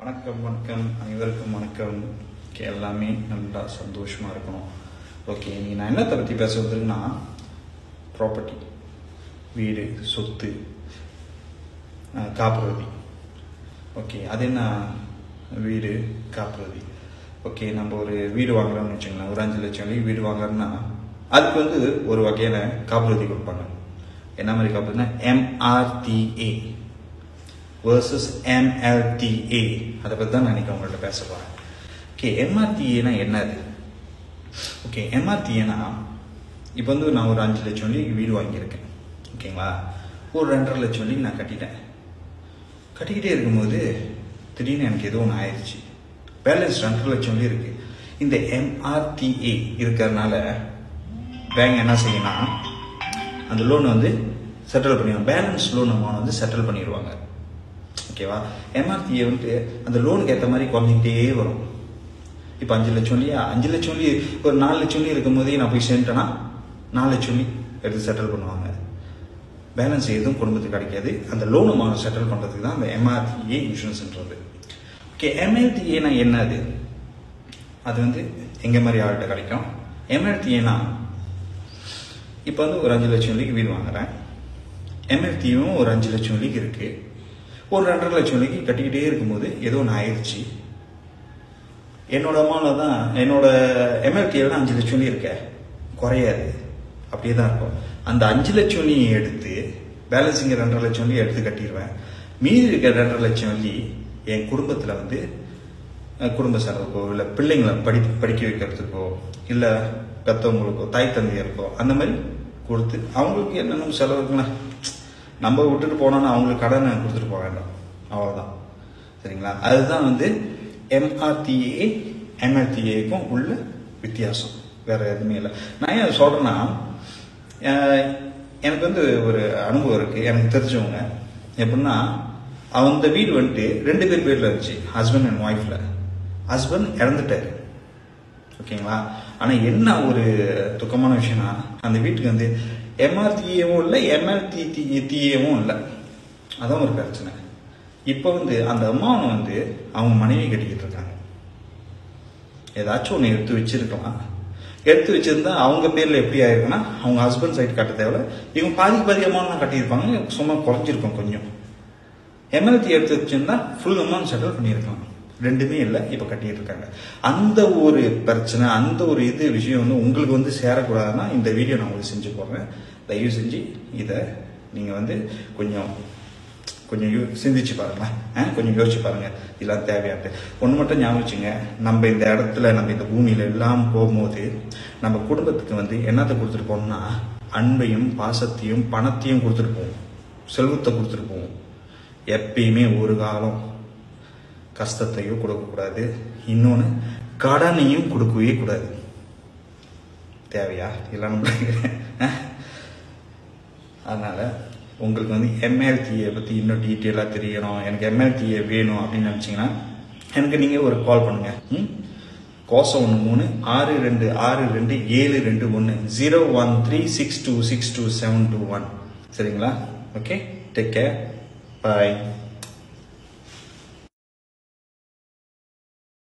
வணக்கம் வணக்கம் அனைவருக்கும் வணக்கம். எல்லாமே நல்லா சந்தோஷமாக இருக்கணும். ஓகே, நீ நான் என்னத்தை பற்றி பேசுறதுன்னா ப்ராப்பர்ட்டி, வீடு, சொத்து, காப்புறுதி. ஓகே, அது என்ன வீடு காப்புறுதி? ஓகே, நம்ம ஒரு வீடு வாங்குறோம்னு வச்சுக்கலாம், ஒரு 5 லட்சம் வீடு வாங்குறோம்னா அதுக்கு ஒரு வகையான காப்புறுதி கொடுப்பாங்க. என்ன மாதிரி காப்புறுதினா MRTA versus MLTA. அதை பற்றி தான் நான் உங்கள்கிட்ட பேச போகிறேன். ஓகே, MRTAனா என்னது? ஓகே, MRTAனா இப்போ நான் ஒரு 5 லட்சம் வீடு வாங்கியிருக்கேன். ஓகேங்களா, ஒரு 2.5 லட்சம் நான் கட்டிக்கிட்டே இருக்கும்போது திடீர்னு எனக்கு ஏதோ ஒன்று ஆயிடுச்சு. பேலன்ஸ் 2.5 லட்சம் இருக்கு. இந்த MRTA இருக்கிறதுனால பேங்க் என்ன செய்யணும்னா அந்த லோன் செட்டில் பண்ணிடுவாங்க. பேலன்ஸ் லோன் அமௌண்ட் செட்டில் பண்ணிடுவாங்க. ஓகேவா, MRTA அந்த லோனுக்கு ஏற்ற மாதிரி குறைஞ்சிக்கிட்டே வரும். இப்போ 5 லட்சம் 5 லட்சம் ஒரு 4 லட்சம் இருக்கும் போதே நான் போய் சேர்ந்துட்டேன்னா 4 லட்சம் எடுத்து செட்டில் பண்ணுவாங்க. பேலன்ஸ் எதுவும் குடும்பத்துக்கு கிடைக்காது. அந்த லோன் அமௌண்ட் செட்டில் பண்ணுறதுக்கு தான் அந்த MRTA இன்சூரன்ஸ்ன்றது. ஓகே, MLTA என்னது? அது எங்க மாதிரி ஆள்கிட்ட கிடைக்கும். MLTA இப்போ ஒரு 5 லட்சம் வீடு வாங்குறேன். MLTAவும் ஒரு 5 லட்சம் இருக்கு. ஒரு 2.5 லட்சம் கட்டிக்கிட்டே இருக்கும்போது ஏதோ ஒன்று ஆயிடுச்சு. என்னோட அம்மாவில் தான் என்னோட MLTA 5 லட்சம் இருக்க குறையாது, அப்படியே தான் இருக்கும். அந்த 5 லட்சம் எடுத்து பேலன்ஸிங்க 2.5 லட்சம் எடுத்து கட்டிடுவேன். மீதி இருக்க 2.5 லட்சம் என் குடும்பத்தில் குடும்ப செலவுக்கோ இல்லை பிள்ளைங்களை படிக்க வைக்கிறதுக்கோ இல்லை பெற்றவங்களுக்கோ தாய் தந்தையருக்கோ அந்த மாதிரி கொடுத்து அவங்களுக்கு என்னென்ன செலவுக்குன்னா நம்ம விட்டுட்டு போனோம்னா அவங்களுக்கு கடனை கொடுத்துட்டு போக வேண்டாம், அவ்வளோதான். சரிங்களா, அதுதான் MRTA MLTA உள்ள வித்தியாசம், வேற எதுவுமே இல்லை. நான் ஏன் சொல்றேன்னா, எனக்கு ஒரு அனுபவம் இருக்கு. எனக்கு தெரிஞ்சவங்க எப்படின்னா, அந்த வீடு 2 பேர் பேர்ல இருந்துச்சு, ஹஸ்பண்ட் அண்ட் ஒய்ஃப்ல. ஹஸ்பண்ட் இறந்துட்டாரு. ஓகேங்களா, ஆனா என்ன ஒரு துக்கமான விஷயம்னா அந்த வீட்டுக்கு MRTAவும் இல்லை MLTAவும் இல்லை. அதான் ஒரு பிரச்சனை. இப்போ அந்த அம்மாவை அவங்க மனைவி கட்டிக்கிட்டு இருக்காங்க. ஏதாச்சும் ஒன்று எடுத்து வச்சிருக்கலாம். எடுத்து வச்சிருந்தா அவங்க பேர்ல எப்படி ஆயிருக்குன்னா, அவங்க ஹஸ்பண்ட் சைடு கட்ட தேவை, இவங்க பாதி அமௌண்ட் கட்டியிருப்பாங்க, சும்மா குறைஞ்சிருக்கும் கொஞ்சம். MLTA எடுத்து வச்சிருந்தா ஃபுல் அமௌண்ட் செட்டில் பண்ணியிருக்கலாம். ரெண்டுமே இல்லை, இப்போ கட்டிட்டு இருக்காங்க. அந்த ஒரு பிரச்சனை, அந்த ஒரு விஷயம் உங்களுக்கு சேரக்கூடாதுன்னா இந்த வீடியோ நான் உங்களுக்கு செஞ்சு போடுறேன். தயவு செஞ்சு இதை நீங்க கொஞ்சம் சிந்திச்சு பாருங்களேன், கொஞ்சம் யோசிச்சு பாருங்க. இதெல்லாம் தேவையாட்டு ஒன்று மட்டும் ஞாபகம் வச்சுங்க. நம்ம இந்த இடத்துல நம்ம இந்த பூமியில எல்லாம் போகும்போது நம்ம குடும்பத்துக்கு என்னத்தை கொடுத்துட்டு போனோம்னா அன்பையும் பாசத்தையும் பணத்தையும் கொடுத்துட்டு போவோம், செல்வத்தை கொடுத்துட்டு போவோம். எப்பயுமே ஒரு காலம் கஷ்டத்தையும் கொடுக்கக்கூடாது, இன்னொன்று கடனையும் கொடுக்கவே கூடாது. தேவையா இல்லை நம்மளுக்கு? அதனால உங்களுக்கு MLTA பற்றி இன்னும் டீட்டெயிலாக தெரியணும், எனக்கு MLTA வேணும் அப்படின்னு நினச்சிங்கன்னா எனக்கு நீங்கள் ஒரு கால் பண்ணுங்க. 01362627221 01362626721. சரிங்களா? ஓகே, டேக் கேர், பாய்.